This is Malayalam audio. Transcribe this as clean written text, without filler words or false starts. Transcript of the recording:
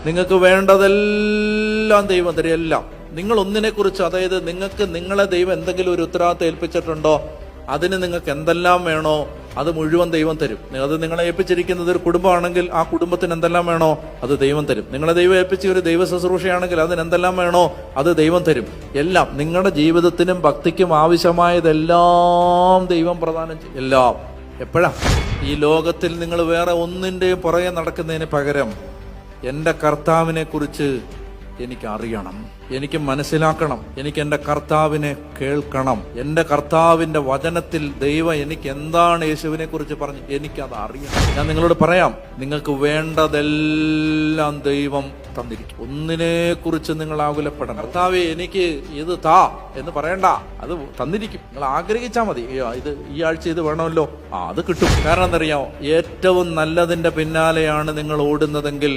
നിങ്ങൾക്ക് വേണ്ടതെല്ലാം ദൈവം തരും. എല്ലാം. നിങ്ങൾ ഒന്നിനെക്കുറിച്ച്, അതായത് നിങ്ങൾക്ക് നിങ്ങളെ ദൈവം എന്തെങ്കിലും ഒരു ഉത്തരവാദിത്തം ഏൽപ്പിച്ചിട്ടുണ്ടോ, അതിന് നിങ്ങൾക്ക് എന്തെല്ലാം വേണോ അത് മുഴുവൻ ദൈവം തരും. അത് നിങ്ങളെ ഏൽപ്പിച്ചിരിക്കുന്നത് ഒരു കുടുംബമാണെങ്കിൽ ആ കുടുംബത്തിന് എന്തെല്ലാം വേണോ അത് ദൈവം തരും. നിങ്ങളെ ദൈവം ഏൽപ്പിച്ച ഒരു ദൈവ ശുശ്രൂഷയാണെങ്കിൽ അതിന് എന്തെല്ലാം വേണോ അത് ദൈവം തരും. എല്ലാം നിങ്ങളുടെ ജീവിതത്തിനും ഭക്തിക്കും ആവശ്യമായതെല്ലാം ദൈവം പ്രദാനം ചെയ്യും. എല്ലാം. എപ്പോഴാ? ഈ ലോകത്തിൽ നിങ്ങൾ വേറെ ഒന്നിൻ്റെയും പുറകെ നടക്കുന്നതിന് പകരം എൻ്റെ കർത്താവിനെ കുറിച്ച് എനിക്ക് അറിയണം, എനിക്ക് മനസ്സിലാക്കണം, എനിക്ക് എൻ്റെ കർത്താവിനെ കേൾക്കണം. എൻ്റെ കർത്താവിൻ്റെ വചനത്തിൽ ദൈവം എനിക്ക് എന്താണ് യേശുവിനെ കുറിച്ച് പറഞ്ഞു എനിക്കത് അറിയണം. ഞാൻ നിങ്ങളോട് പറയാം, നിങ്ങൾക്ക് വേണ്ടതെല്ലാം ദൈവം തന്നിരിക്കും. ഒന്നിനെ കുറിച്ച് നിങ്ങൾ ആകുലപ്പെടണം. കർത്താവേ എനിക്ക് ഇത് താ എന്ന് പറയണ്ട, അത് തന്നിരിക്കും. നിങ്ങൾ ആഗ്രഹിച്ചാൽ മതി. ഇത് ഈ ആഴ്ച ഇത് വേണമല്ലോ, അത് കിട്ടും. കാരണം എന്തറിയാമോ, ഏറ്റവും നല്ലതിൻ്റെ പിന്നാലെയാണ് നിങ്ങൾ ഓടുന്നതെങ്കിൽ